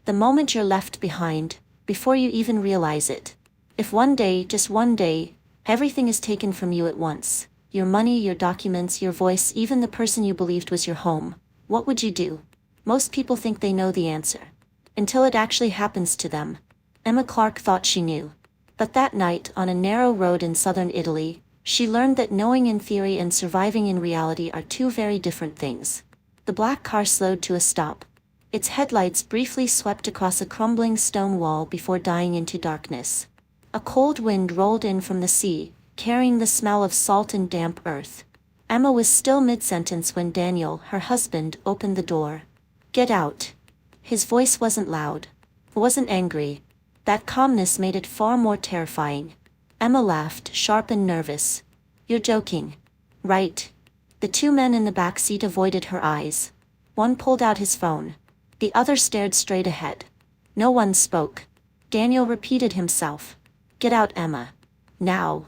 The moment you're left behind, before you even realize it. If one day, just one day, everything is taken from you at once, your money, your documents, your voice, even the person you believed was your home, what would you do? Most people think they know the answer. Until it actually happens to them. Emma Clarke thought she knew. But that night, on a narrow road in southern Italy, she learned that knowing in theory and surviving in reality are two very different things. The black car slowed to a stop. Its headlights briefly swept across a crumbling stone wall before dying into darkness. A cold wind rolled in from the sea, carrying the smell of salt and damp earth. Emma was still mid-sentence when Daniel, her husband, opened the door. "Get out." His voice wasn't loud. Wasn't angry. That calmness made it far more terrifying. Emma laughed, sharp and nervous. "You're joking. Right?" The two men in the back seat avoided her eyes. One pulled out his phone. The other stared straight ahead. No one spoke. Daniel repeated himself. "Get out, Emma. Now."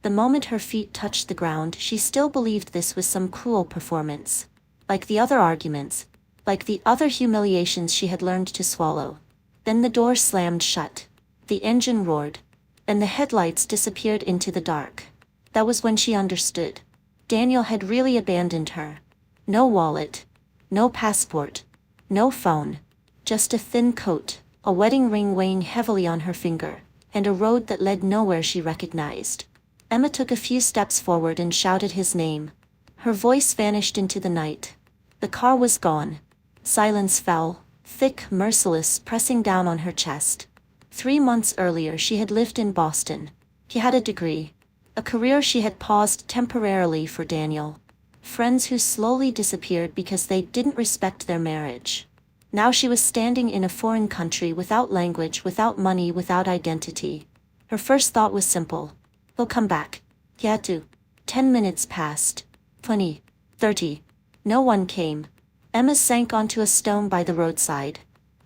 The moment her feet touched the ground, she still believed this was some cruel performance. Like the other arguments. Like the other humiliations she had learned to swallow. Then the door slammed shut. The engine roared. And the headlights disappeared into the dark. That was when she understood. Daniel had really abandoned her. No wallet. No passport. No phone. Just a thin coat, a wedding ring weighing heavily on her finger, and a road that led nowhere she recognized. Emma took a few steps forward and shouted his name. Her voice vanished into the night. The car was gone. Silence fell, thick, merciless, pressing down on her chest. 3 months earlier she had lived in Boston. He had a degree. A career she had paused temporarily for Daniel. Friends who slowly disappeared because they didn't respect their marriage. Now she was standing in a foreign country without language, without money, without identity. Her first thought was simple. He'll come back. He had to. 10 minutes passed. 20. 30. No one came. Emma sank onto a stone by the roadside.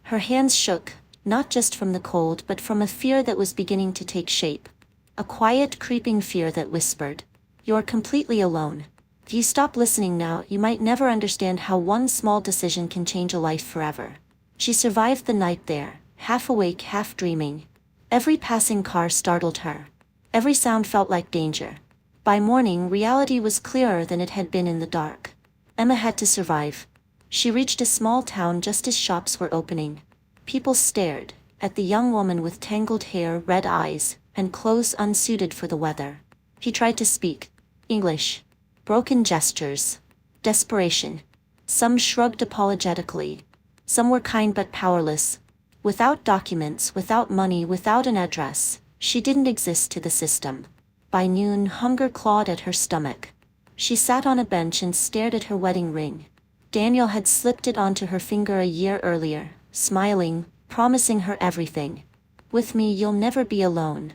Her hands shook, not just from the cold but from a fear that was beginning to take shape. A quiet, creeping fear that whispered, "You're completely alone. If you stop listening now, you might never understand how one small decision can change a life forever." She survived the night there, half awake, half dreaming. Every passing car startled her. Every sound felt like danger. By morning, reality was clearer than it had been in the dark. Emma had to survive. She reached a small town just as shops were opening. People stared at the young woman with tangled hair, red eyes, and clothes unsuited for the weather. She tried to speak English. Broken gestures. Desperation. Some shrugged apologetically. Some were kind but powerless. Without documents, without money, without an address, she didn't exist to the system. By noon, hunger clawed at her stomach. She sat on a bench and stared at her wedding ring. Daniel had slipped it onto her finger a year earlier, smiling, promising her everything. "With me you'll never be alone."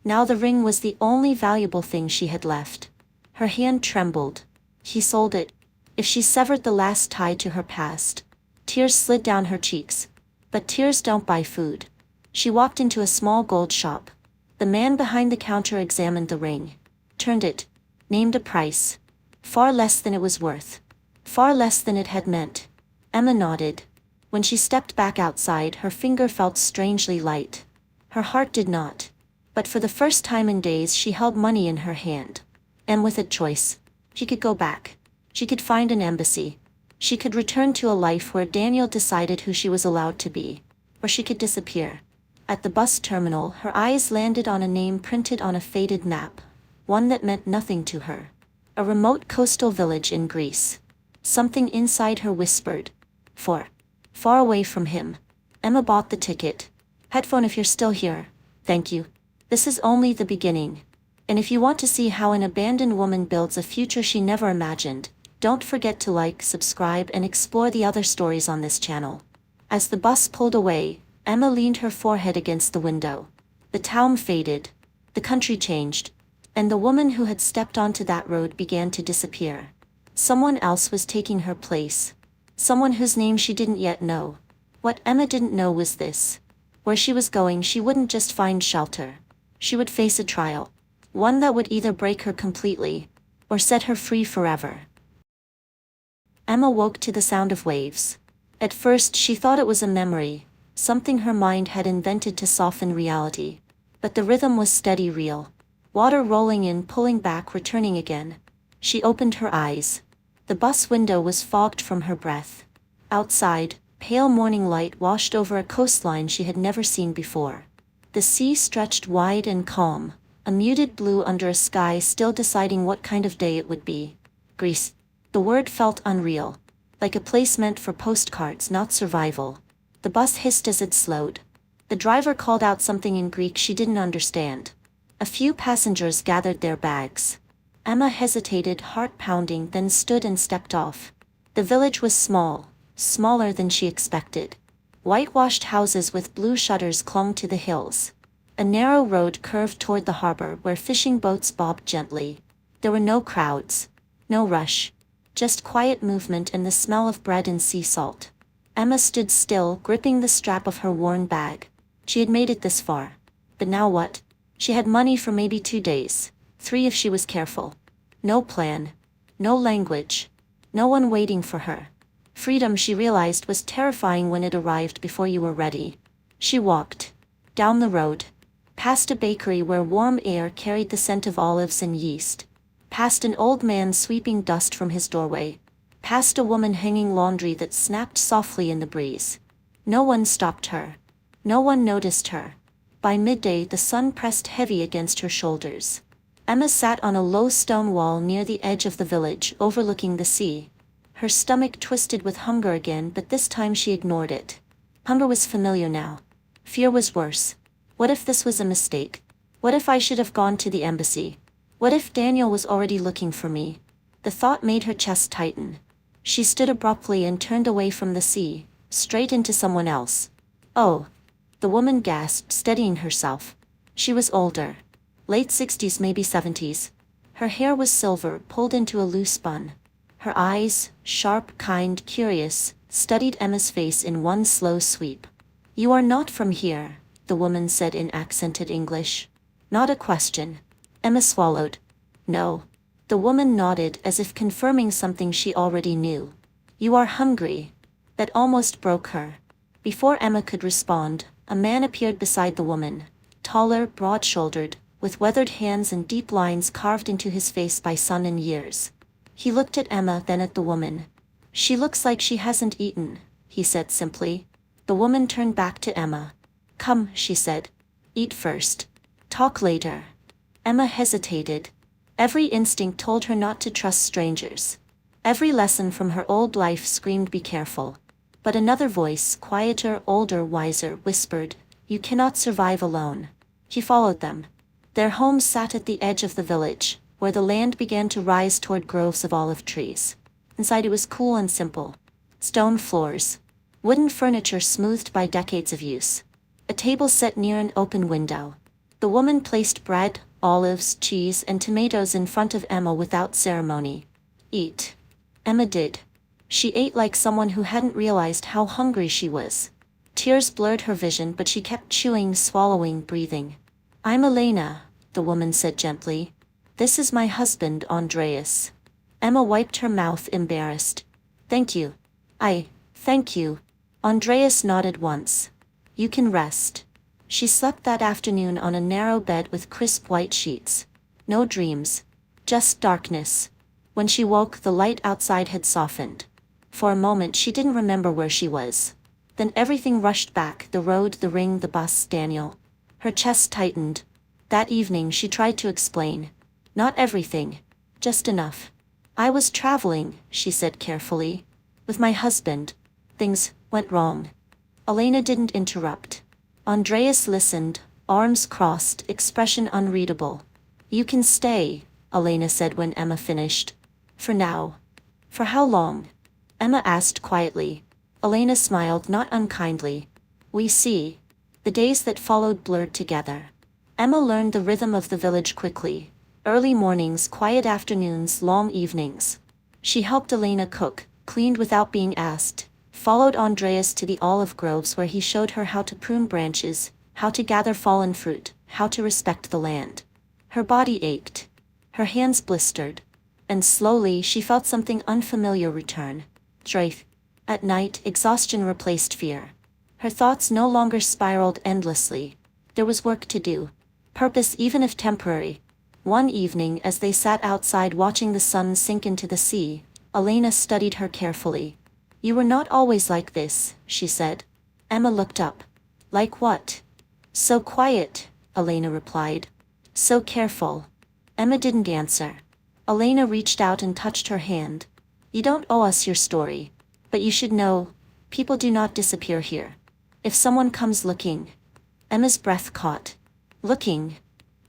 Now the ring was the only valuable thing she had left. Her hand trembled. He sold it. If she severed the last tie to her past. Tears slid down her cheeks. But tears don't buy food. She walked into a small gold shop. The man behind the counter examined the ring. Turned it. Named a price. Far less than it was worth. Far less than it had meant. Emma nodded. When she stepped back outside, her finger felt strangely light. Her heart did not. But for the first time in days she held money in her hand. And with a choice. She could go back. She could find an embassy. She could return to a life where Daniel decided who she was allowed to be. Or she could disappear. At the bus terminal, her eyes landed on a name printed on a faded map. One that meant nothing to her. A remote coastal village in Greece. Something inside her whispered. Far away from him. Emma bought the ticket. "Headphone if you're still here. Thank you. This is only the beginning. And if you want to see how an abandoned woman builds a future she never imagined, don't forget to like, subscribe, and explore the other stories on this channel." As the bus pulled away, Emma leaned her forehead against the window. The town faded. The country changed. And the woman who had stepped onto that road began to disappear. Someone else was taking her place. Someone whose name she didn't yet know. What Emma didn't know was this. Where she was going, she wouldn't just find shelter. She would face a trial. One that would either break her completely, or set her free forever. Emma woke to the sound of waves. At first she thought it was a memory, something her mind had invented to soften reality. But the rhythm was steady, real. Water rolling in, pulling back, returning again. She opened her eyes. The bus window was fogged from her breath. Outside, pale morning light washed over a coastline she had never seen before. The sea stretched wide and calm, a muted blue under a sky still deciding what kind of day it would be. Greece. The word felt unreal, like a place meant for postcards, not survival. The bus hissed as it slowed. The driver called out something in Greek she didn't understand. A few passengers gathered their bags. Emma hesitated, heart pounding, then stood and stepped off. The village was small, smaller than she expected. Whitewashed houses with blue shutters clung to the hills. A narrow road curved toward the harbor where fishing boats bobbed gently. There were no crowds, no rush, just quiet movement and the smell of bread and sea salt. Emma stood still, gripping the strap of her worn bag. She had made it this far. But now what? She had money for maybe 2 days, 3 if she was careful. No plan, no language, no one waiting for her. Freedom, she realized, was terrifying when it arrived before you were ready. She walked down the road, past a bakery where warm air carried the scent of olives and yeast, past an old man sweeping dust from his doorway, past a woman hanging laundry that snapped softly in the breeze. No one stopped her. No one noticed her. By midday the sun pressed heavy against her shoulders. Emma sat on a low stone wall near the edge of the village, overlooking the sea. Her stomach twisted with hunger again, but this time she ignored it. Hunger was familiar now. Fear was worse. What if this was a mistake? What if I should have gone to the embassy? What if Daniel was already looking for me? The thought made her chest tighten. She stood abruptly and turned away from the sea, straight into someone else. Oh! The woman gasped, steadying herself. She was older. Late 60s, maybe 70s. Her hair was silver, pulled into a loose bun. Her eyes, sharp, kind, curious, studied Emma's face in one slow sweep. "You are not from here," the woman said in accented English. Not a question. Emma swallowed. "No." The woman nodded, as if confirming something she already knew. "You are hungry." That almost broke her. Before Emma could respond, a man appeared beside the woman, taller, broad-shouldered, with weathered hands and deep lines carved into his face by sun and years. He looked at Emma, then at the woman. "She looks like she hasn't eaten," he said simply. The woman turned back to Emma. "Come," she said. "Eat first. Talk later." Emma hesitated. Every instinct told her not to trust strangers. Every lesson from her old life screamed, "Be careful." But another voice, quieter, older, wiser, whispered, "You cannot survive alone." He followed them. Their home sat at the edge of the village, where the land began to rise toward groves of olive trees. Inside it was cool and simple. Stone floors. Wooden furniture smoothed by decades of use. A table set near an open window. The woman placed bread, olives, cheese, and tomatoes in front of Emma without ceremony. "Eat." Emma did. She ate like someone who hadn't realized how hungry she was. Tears blurred her vision, but she kept chewing, swallowing, breathing. "I'm Elena," the woman said gently. "This is my husband, Andreas." Emma wiped her mouth, embarrassed. "Thank you." Thank you." Andreas nodded once. "You can rest." She slept that afternoon on a narrow bed with crisp white sheets. No dreams. Just darkness. When she woke, the light outside had softened. For a moment she didn't remember where she was. Then everything rushed back, the road, the ring, the bus, Daniel. Her chest tightened. That evening she tried to explain. Not everything. Just enough. "I was traveling," she said carefully. "With my husband. Things went wrong." Elena didn't interrupt. Andreas listened, arms crossed, expression unreadable. "You can stay," Elena said when Emma finished. "For now." "For how long?" Emma asked quietly. Elena smiled, not unkindly. "We see." The days that followed blurred together. Emma learned the rhythm of the village quickly. Early mornings, quiet afternoons, long evenings. She helped Elena cook, cleaned without being asked, followed Andreas to the olive groves where he showed her how to prune branches, how to gather fallen fruit, how to respect the land. Her body ached. Her hands blistered. And slowly she felt something unfamiliar return. Strength. At night, exhaustion replaced fear. Her thoughts no longer spiraled endlessly. There was work to do. Purpose, even if temporary. One evening, as they sat outside watching the sun sink into the sea, Elena studied her carefully. "You were not always like this," she said. Emma looked up. "Like what?" "So quiet," Elena replied. "So careful." Emma didn't answer. Elena reached out and touched her hand. "You don't owe us your story. But you should know, people do not disappear here. If someone comes looking." Emma's breath caught. "Looking?"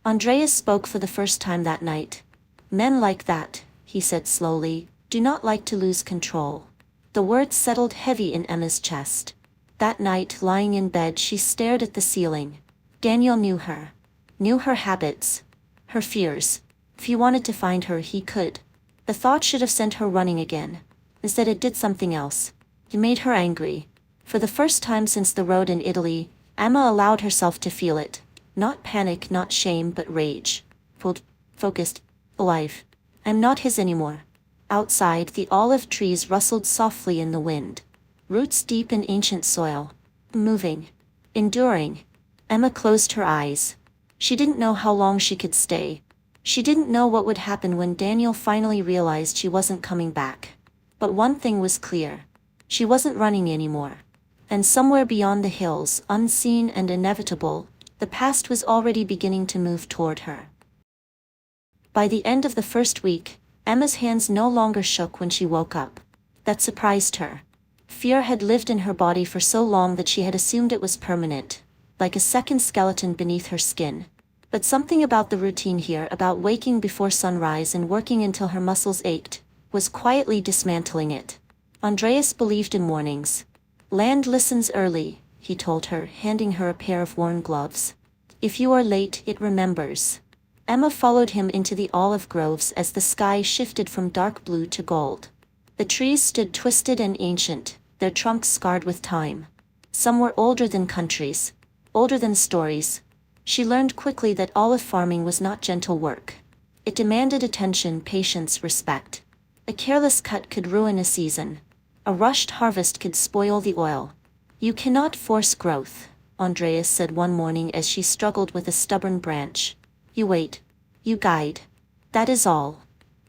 Andreas spoke for the first time that night. "Men like that," he said slowly, "do not like to lose control." The words settled heavy in Emma's chest. That night, lying in bed, she stared at the ceiling. Daniel knew her. Knew her habits. Her fears. If he wanted to find her, he could. The thought should have sent her running again. Instead it did something else. It made her angry. For the first time since the road in Italy, Emma allowed herself to feel it. Not panic, not shame, but rage. Pulled, focused, alive. "I'm not his anymore." Outside, the olive trees rustled softly in the wind. Roots deep in ancient soil. Moving. Enduring. Emma closed her eyes. She didn't know how long she could stay. She didn't know what would happen when Daniel finally realized she wasn't coming back. But one thing was clear. She wasn't running anymore. And somewhere beyond the hills, unseen and inevitable, the past was already beginning to move toward her. By the end of the first week, Emma's hands no longer shook when she woke up. That surprised her. Fear had lived in her body for so long that she had assumed it was permanent, like a second skeleton beneath her skin. But something about the routine here, about waking before sunrise and working until her muscles ached, was quietly dismantling it. Andreas believed in mornings. "Land listens early," he told her, handing her a pair of worn gloves. "If you are late, it remembers." Emma followed him into the olive groves as the sky shifted from dark blue to gold. The trees stood twisted and ancient, their trunks scarred with time. Some were older than countries, older than stories. She learned quickly that olive farming was not gentle work. It demanded attention, patience, respect. A careless cut could ruin a season. A rushed harvest could spoil the oil. "You cannot force growth," Andreas said one morning as she struggled with a stubborn branch. "You wait. You guide. That is all."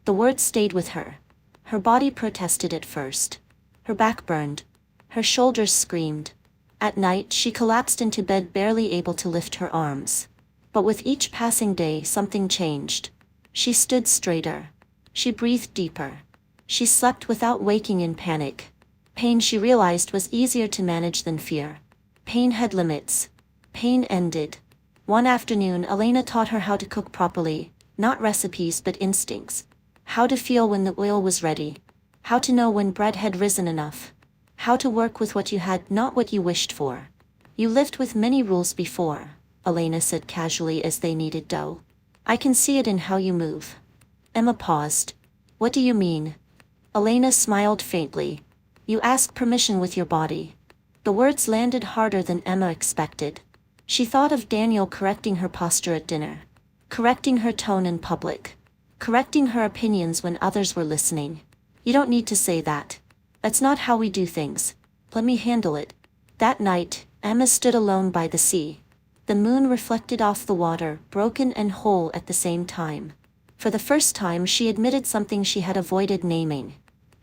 The words stayed with her. Her body protested at first. Her back burned. Her shoulders screamed. At night she collapsed into bed, barely able to lift her arms. But with each passing day something changed. She stood straighter. She breathed deeper. She slept without waking in panic. Pain, she realized, was easier to manage than fear. Pain had limits. Pain ended. One afternoon Elena taught her how to cook properly, not recipes but instincts. How to feel when the oil was ready. How to know when bread had risen enough. How to work with what you had, not what you wished for. "You lived with many rules before," Elena said casually as they kneaded dough. "I can see it in how you move." Emma paused. "What do you mean?" Elena smiled faintly. "You ask permission with your body." The words landed harder than Emma expected. She thought of Daniel correcting her posture at dinner. Correcting her tone in public. Correcting her opinions when others were listening. "You don't need to say that. That's not how we do things. Let me handle it." That night, Emma stood alone by the sea. The moon reflected off the water, broken and whole at the same time. For the first time she admitted something she had avoided naming.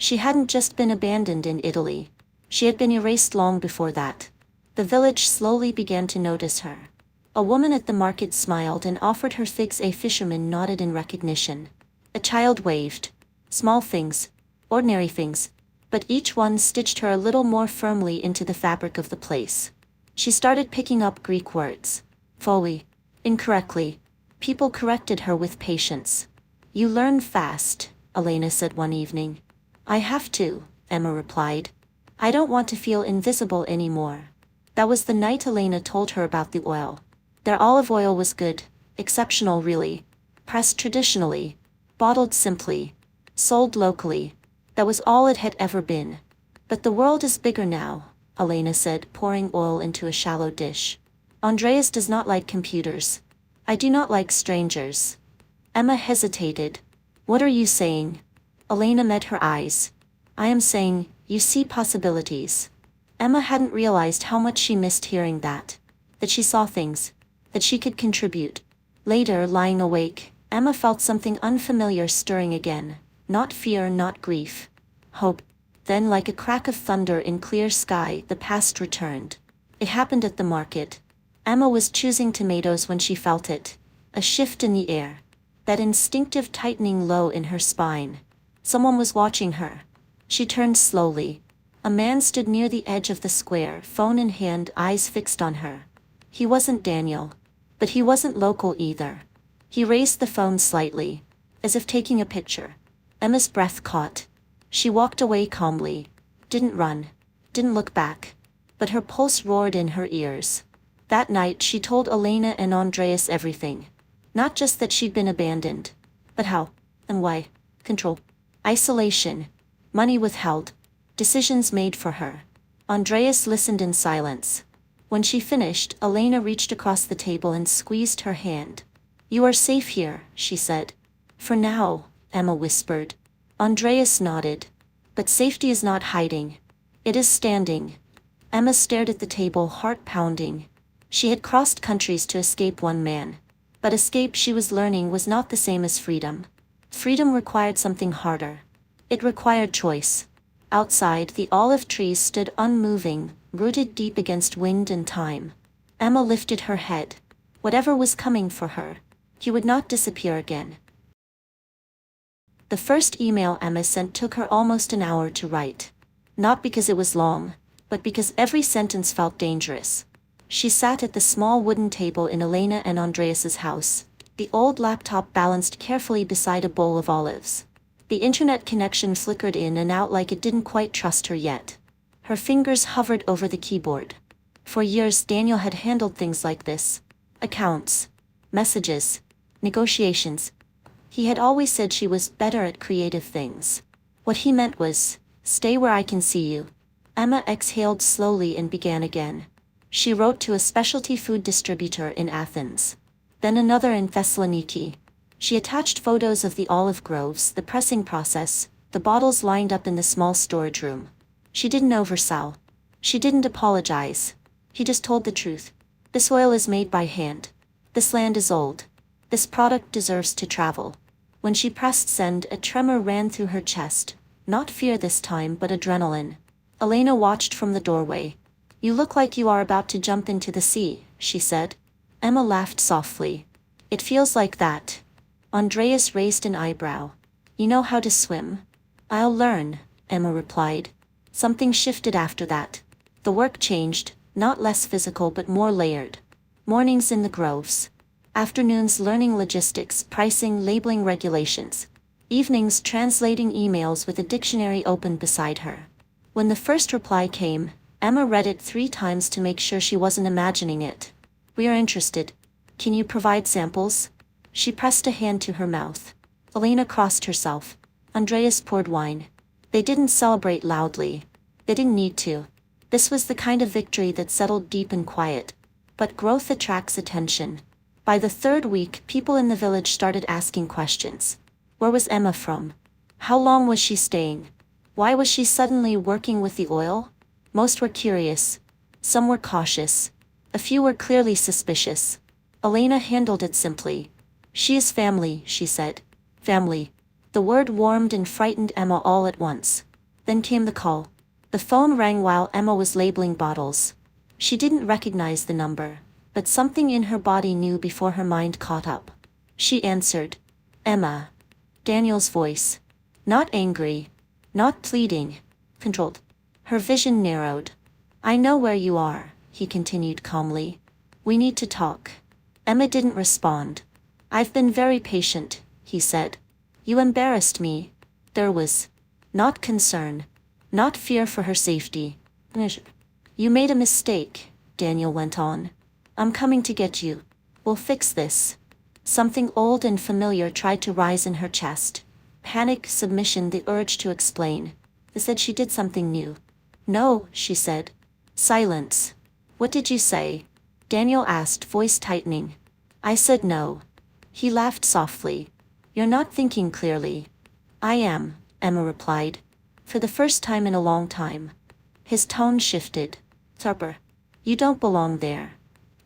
She hadn't just been abandoned in Italy. She had been erased long before that. The village slowly began to notice her. A woman at the market smiled and offered her figs. A fisherman nodded in recognition. A child waved. Small things. Ordinary things. But each one stitched her a little more firmly into the fabric of the place. She started picking up Greek words. Fully. Incorrectly. People corrected her with patience. "You learn fast," Elena said one evening. "I have to," Emma replied. "I don't want to feel invisible anymore." That was the night Elena told her about the oil. Their olive oil was good, exceptional really. Pressed traditionally. Bottled simply. Sold locally. That was all it had ever been. "But the world is bigger now," Elena said, pouring oil into a shallow dish. "Andreas does not like computers. I do not like strangers." Emma hesitated. "What are you saying?" Elena met her eyes. "I am saying, you see possibilities." Emma hadn't realized how much she missed hearing that. That she saw things. That she could contribute. Later, lying awake, Emma felt something unfamiliar stirring again. Not fear, not grief. Hope. Then, like a crack of thunder in clear sky, the past returned. It happened at the market. Emma was choosing tomatoes when she felt it. A shift in the air. That instinctive tightening low in her spine. Someone was watching her. She turned slowly. A man stood near the edge of the square, phone in hand, eyes fixed on her. He wasn't Daniel. But he wasn't local either. He raised the phone slightly, as if taking a picture. Emma's breath caught. She walked away calmly. Didn't run. Didn't look back. But her pulse roared in her ears. That night she told Elena and Andreas everything. Not just that she'd been abandoned. But how. And why. Control. Isolation. Money withheld. Decisions made for her. Andreas listened in silence. When she finished, Elena reached across the table and squeezed her hand. "You are safe here," she said. "For now," Emma whispered. Andreas nodded. "But safety is not hiding. It is standing." Emma stared at the table, heart pounding. She had crossed countries to escape one man. But escape, she was learning, was not the same as freedom. Freedom required something harder. It required choice. Outside, the olive trees stood unmoving, rooted deep against wind and time. Emma lifted her head. Whatever was coming for her, he would not disappear again. The first email Emma sent took her almost an hour to write. Not because it was long, but because every sentence felt dangerous. She sat at the small wooden table in Elena and Andreas's house, the old laptop balanced carefully beside a bowl of olives. The internet connection flickered in and out like it didn't quite trust her yet. Her fingers hovered over the keyboard. For years Daniel had handled things like this. Accounts. Messages. Negotiations. He had always said she was better at creative things. What he meant was, "Stay where I can see you." Emma exhaled slowly and began again. She wrote to a specialty food distributor in Athens. Then another in Thessaloniki. She attached photos of the olive groves, the pressing process, the bottles lined up in the small storage room. She didn't oversell. She didn't apologize. He just told the truth. This oil is made by hand. This land is old. This product deserves to travel. When she pressed send, a tremor ran through her chest. Not fear this time, but adrenaline. Elena watched from the doorway. "You look like you are about to jump into the sea," she said. Emma laughed softly. "It feels like that." Andreas raised an eyebrow. "You know how to swim?" "I'll learn," Emma replied. Something shifted after that. The work changed, not less physical but more layered. Mornings in the groves. Afternoons learning logistics, pricing, labeling, regulations. Evenings translating emails with a dictionary open beside her. When the first reply came, Emma read it 3 times to make sure she wasn't imagining it. "We are interested. Can you provide samples?" She pressed a hand to her mouth. Elena crossed herself. Andreas poured wine. They didn't celebrate loudly. They didn't need to. This was the kind of victory that settled deep and quiet. But growth attracts attention. By the 3rd week, people in the village started asking questions. Where was Emma from? How long was she staying? Why was she suddenly working with the oil? Most were curious. Some were cautious. A few were clearly suspicious. Elena handled it simply. "She is family," she said. Family. The word warmed and frightened Emma all at once. Then came the call. The phone rang while Emma was labeling bottles. She didn't recognize the number, but something in her body knew before her mind caught up. She answered. "Emma." Daniel's voice. Not angry. Not pleading. Controlled. Her vision narrowed. "I know where you are," he continued calmly. "We need to talk." Emma didn't respond. "I've been very patient," he said. "You embarrassed me." There was not concern, not fear for her safety. "You made a mistake," Daniel went on. "I'm coming to get you. We'll fix this." Something old and familiar tried to rise in her chest. Panic, submission, the urge to explain. They said she did something new. "No," she said. Silence. "What did you say?" Daniel asked, voice tightening. "I said no." He laughed softly. "You're not thinking clearly." "I am," Emma replied. For the first time in a long time. His tone shifted. Harper, you don't belong there.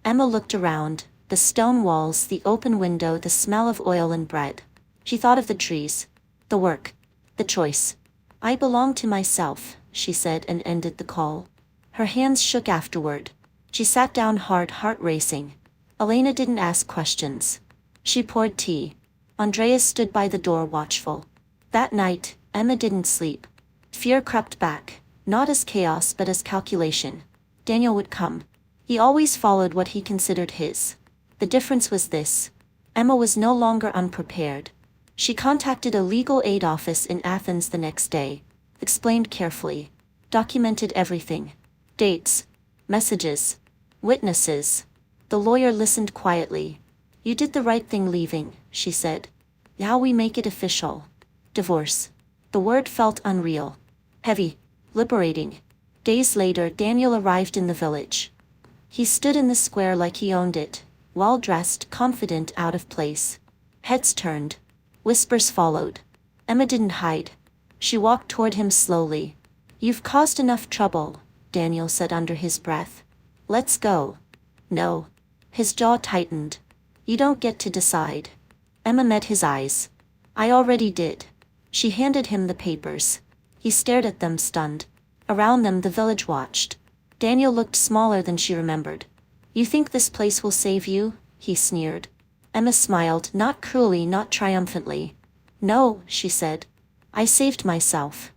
Emma looked around, the stone walls, the open window, the smell of oil and bread. She thought of the trees, the work, the choice. I belong to myself, she said and ended the call. Her hands shook afterward. She sat down hard, heart racing. Elena didn't ask questions. She poured tea. Andreas stood by the door watchful. That night, Emma didn't sleep. Fear crept back, not as chaos but as calculation. Daniel would come. He always followed what he considered his. The difference was this. Emma was no longer unprepared. She contacted a legal aid office in Athens the next day, explained carefully, documented everything. Dates, messages, witnesses. The lawyer listened quietly. You did the right thing leaving, she said. Now we make it official. Divorce. The word felt unreal. Heavy. Liberating. Days later, Daniel arrived in the village. He stood in the square like he owned it, well-dressed, confident, out of place. Heads turned. Whispers followed. Emma didn't hide. She walked toward him slowly. You've caused enough trouble, Daniel said under his breath. Let's go. No. His jaw tightened. You don't get to decide. Emma met his eyes. I already did. She handed him the papers. He stared at them, stunned. Around them the village watched. Daniel looked smaller than she remembered. You think this place will save you? He sneered. Emma smiled, not cruelly, not triumphantly. No, she said. I saved myself.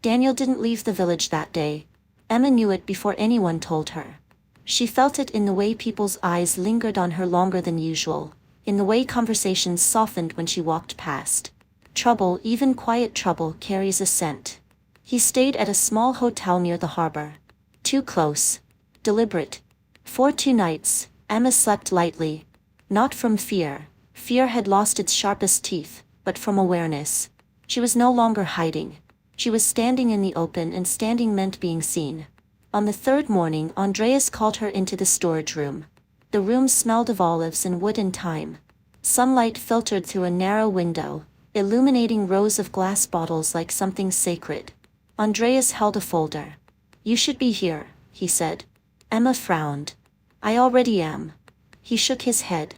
Daniel didn't leave the village that day. Emma knew it before anyone told her. She felt it in the way people's eyes lingered on her longer than usual, in the way conversations softened when she walked past. Trouble, even quiet trouble, carries a scent. He stayed at a small hotel near the harbor. Too close. Deliberate. For 2 nights, Emma slept lightly. Not from fear. Fear had lost its sharpest teeth, but from awareness. She was no longer hiding. She was standing in the open, and standing meant being seen. On the 3rd morning, Andreas called her into the storage room. The room smelled of olives and wood and thyme. Sunlight filtered through a narrow window, illuminating rows of glass bottles like something sacred. Andreas held a folder. You should be here, he said. Emma frowned. I already am. He shook his head.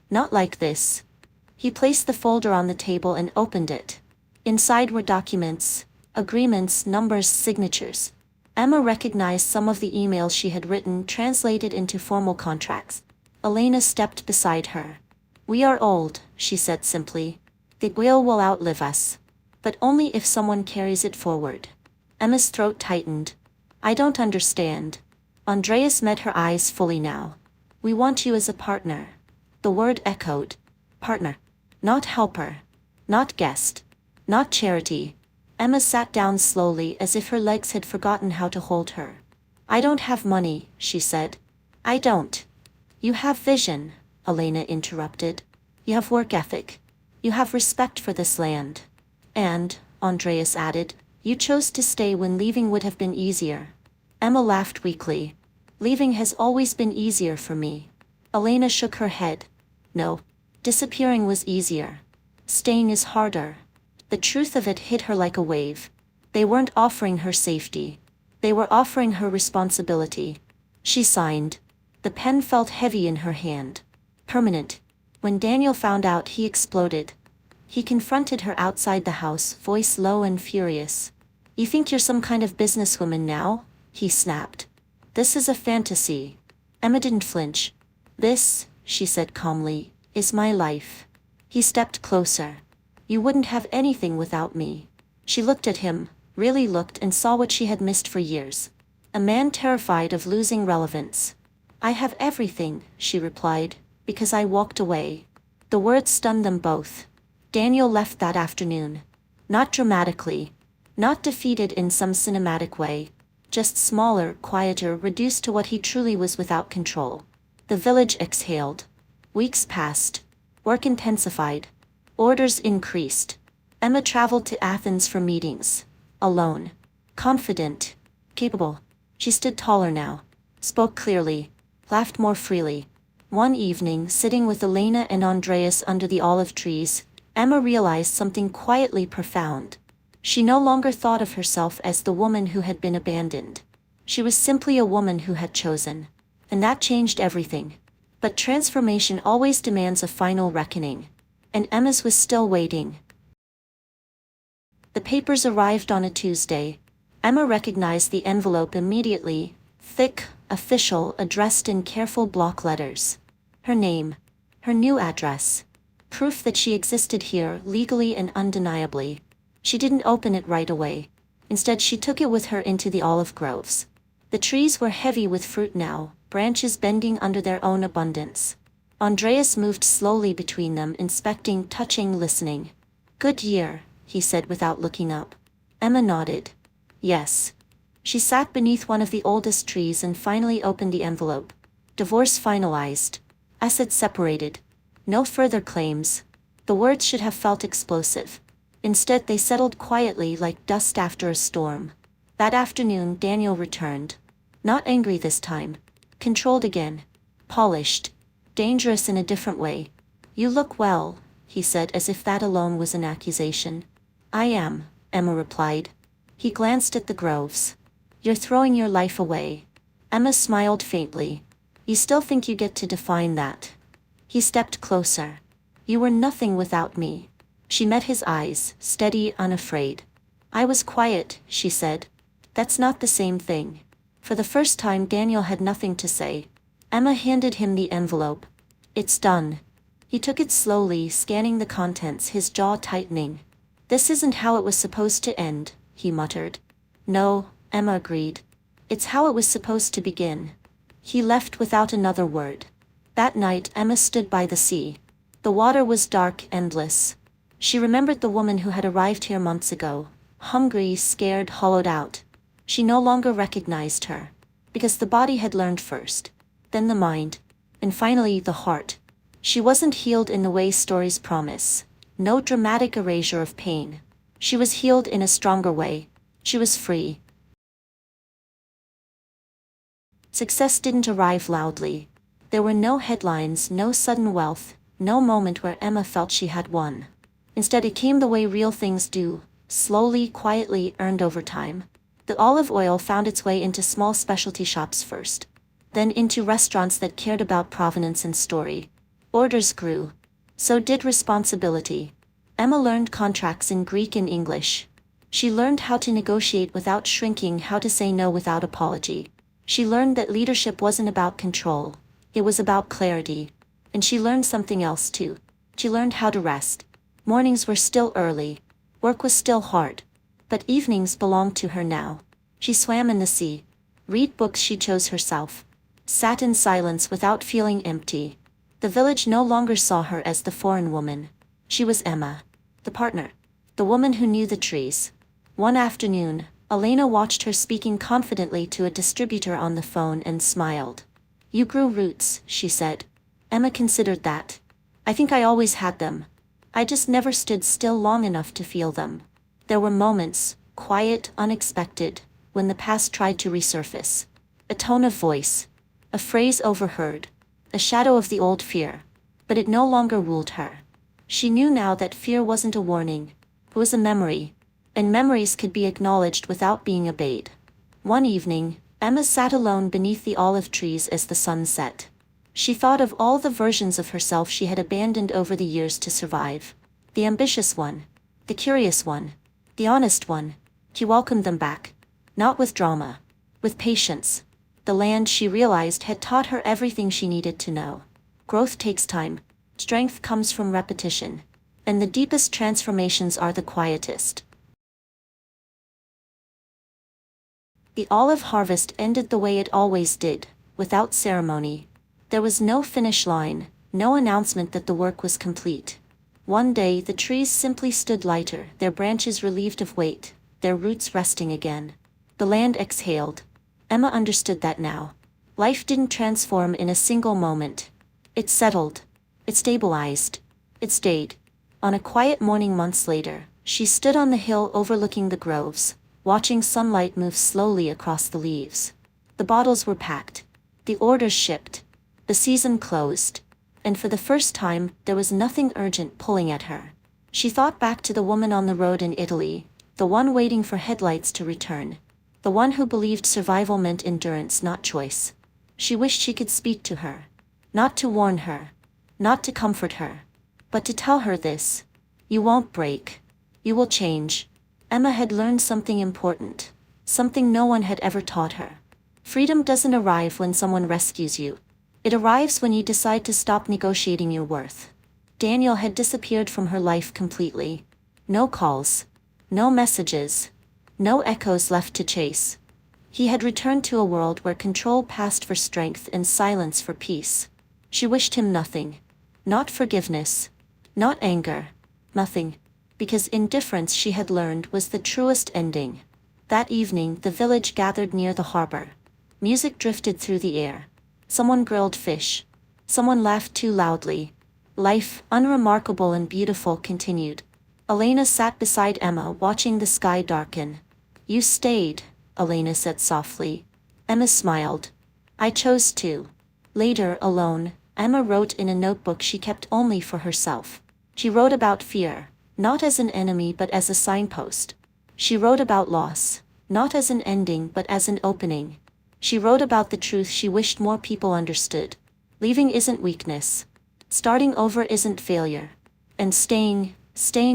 Not like this. He placed the folder on the table and opened it. Inside were documents, agreements, numbers, signatures. Emma recognized some of the emails she had written, translated into formal contracts. Elena stepped beside her. We are old, she said simply. The will outlive us. But only if someone carries it forward. Emma's throat tightened. I don't understand. Andreas met her eyes fully now. We want you as a partner. The word echoed. Partner. Not helper. Not guest. Not charity. Emma sat down slowly, as if her legs had forgotten how to hold her. I don't have money, she said. I don't. You have vision, Elena interrupted. You have work ethic. You have respect for this land. And, Andreas added, you chose to stay when leaving would have been easier. Emma laughed weakly. Leaving has always been easier for me. Elena shook her head. No. Disappearing was easier. Staying is harder. The truth of it hit her like a wave. They weren't offering her safety. They were offering her responsibility. She signed. The pen felt heavy in her hand. Permanent. When Daniel found out, he exploded. He confronted her outside the house, voice low and furious. You think you're some kind of businesswoman now? He snapped. This is a fantasy. Emma didn't flinch. This, she said calmly, is my life. He stepped closer. You wouldn't have anything without me. She looked at him, really looked, and saw what she had missed for years. A man terrified of losing relevance. I have everything, she replied, because I walked away. The words stunned them both. Daniel left that afternoon. Not dramatically. Not defeated in some cinematic way. Just smaller, quieter, reduced to what he truly was, without control. The village exhaled. Weeks passed. Work intensified. Orders increased. Emma traveled to Athens for meetings. Alone. Confident. Capable. She stood taller now. Spoke clearly. Laughed more freely. One evening, sitting with Elena and Andreas under the olive trees, Emma realized something quietly profound. She no longer thought of herself as the woman who had been abandoned. She was simply a woman who had chosen. And that changed everything. But transformation always demands a final reckoning. And Emma's was still waiting. The papers arrived on a Tuesday. Emma recognized the envelope immediately, thick, official, addressed in careful block letters. Her name. Her new address. Proof that she existed here, legally and undeniably. She didn't open it right away. Instead, she took it with her into the olive groves. The trees were heavy with fruit now, branches bending under their own abundance. Andreas moved slowly between them, inspecting, touching, listening. "Good year," he said without looking up. Emma nodded. "Yes." She sat beneath one of the oldest trees and finally opened the envelope. Divorce finalized. Assets separated. No further claims. The words should have felt explosive. Instead, they settled quietly like dust after a storm. That afternoon, Daniel returned. Not angry this time. Controlled again. Polished. Dangerous in a different way. "You look well," he said, as if that alone was an accusation. "I am," Emma replied. He glanced at the groves. "You're throwing your life away." Emma smiled faintly. "You still think you get to define that?" He stepped closer. "You were nothing without me." She met his eyes, steady, unafraid. "I was quiet," she said. "That's not the same thing." For the first time, Daniel had nothing to say. Emma handed him the envelope. "It's done." He took it slowly, scanning the contents, his jaw tightening. "This isn't how it was supposed to end," he muttered. "No," Emma agreed. "It's how it was supposed to begin." He left without another word. That night, Emma stood by the sea. The water was dark, endless. She remembered the woman who had arrived here months ago. Hungry, scared, hollowed out. She no longer recognized her. Because the body had learned first. Then the mind. And finally the heart. She wasn't healed in the way stories promise. No dramatic erasure of pain. She was healed in a stronger way. She was free. Success didn't arrive loudly. There were no headlines, no sudden wealth, no moment where Emma felt she had won. Instead, it came the way real things do, slowly, quietly, earned over time. The olive oil found its way into small specialty shops first. Then into restaurants that cared about provenance and story. Orders grew. So did responsibility. Emma learned contracts in Greek and English. She learned how to negotiate without shrinking, how to say no without apology. She learned that leadership wasn't about control. It was about clarity. And she learned something else too. She learned how to rest. Mornings were still early. Work was still hard. But evenings belonged to her now. She swam in the sea. Read books she chose herself. Sat in silence without feeling empty. The village no longer saw her as the foreign woman. She was Emma. The partner. The woman who knew the trees. One afternoon, Elena watched her speaking confidently to a distributor on the phone and smiled. "You grew roots," she said. Emma considered that. "I think I always had them. I just never stood still long enough to feel them." There were moments, quiet, unexpected, when the past tried to resurface. A tone of voice. A phrase overheard. A shadow of the old fear. But it no longer ruled her. She knew now that fear wasn't a warning. It was a memory. And memories could be acknowledged without being obeyed. One evening, Emma sat alone beneath the olive trees as the sun set. She thought of all the versions of herself she had abandoned over the years to survive. The ambitious one. The curious one. The honest one. She welcomed them back. Not with drama. With patience. The land, she realized, had taught her everything she needed to know. Growth takes time. Strength comes from repetition. And the deepest transformations are the quietest. The olive harvest ended the way it always did, without ceremony. There was no finish line, no announcement that the work was complete. One day the trees simply stood lighter, their branches relieved of weight, their roots resting again. The land exhaled. Emma understood that now. Life didn't transform in a single moment. It settled. It stabilized. It stayed. On a quiet morning months later, she stood on the hill overlooking the groves, watching sunlight move slowly across the leaves. The bottles were packed. The orders shipped. The season closed. And for the first time, there was nothing urgent pulling at her. She thought back to the woman on the road in Italy, the one waiting for headlights to return, the one who believed survival meant endurance, not choice. She wished she could speak to her. Not to warn her. Not to comfort her. But to tell her this. You won't break. You will change. Emma had learned something important. Something no one had ever taught her. Freedom doesn't arrive when someone rescues you. It arrives when you decide to stop negotiating your worth. Daniel had disappeared from her life completely. No calls. No messages. No echoes left to chase. He had returned to a world where control passed for strength and silence for peace. She wished him nothing. Not forgiveness. Not anger. Nothing. Because indifference, she had learned, was the truest ending. That evening, the village gathered near the harbor. Music drifted through the air. Someone grilled fish. Someone laughed too loudly. Life, unremarkable and beautiful, continued. Elena sat beside Emma, watching the sky darken. You stayed, Elena said softly. Emma smiled. I chose to. Later, alone, Emma wrote in a notebook she kept only for herself. She wrote about fear, not as an enemy but as a signpost. She wrote about loss, not as an ending but as an opening. She wrote about the truth she wished more people understood. Leaving isn't weakness. Starting over isn't failure. And staying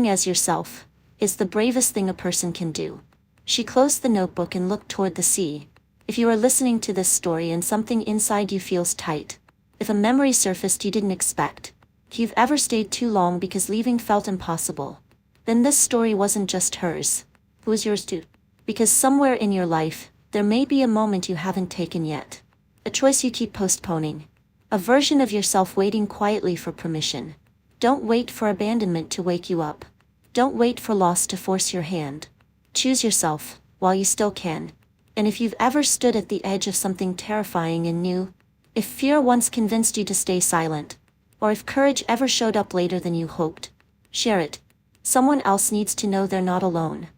as yourself, is the bravest thing a person can do. She closed the notebook and looked toward the sea. If you are listening to this story and something inside you feels tight, if a memory surfaced you didn't expect, if you've ever stayed too long because leaving felt impossible, then this story wasn't just hers. It was yours too. Because somewhere in your life, there may be a moment you haven't taken yet. A choice you keep postponing. A version of yourself waiting quietly for permission. Don't wait for abandonment to wake you up. Don't wait for loss to force your hand. Choose yourself, while you still can. And if you've ever stood at the edge of something terrifying and new, if fear once convinced you to stay silent, or if courage ever showed up later than you hoped, share it. Someone else needs to know they're not alone.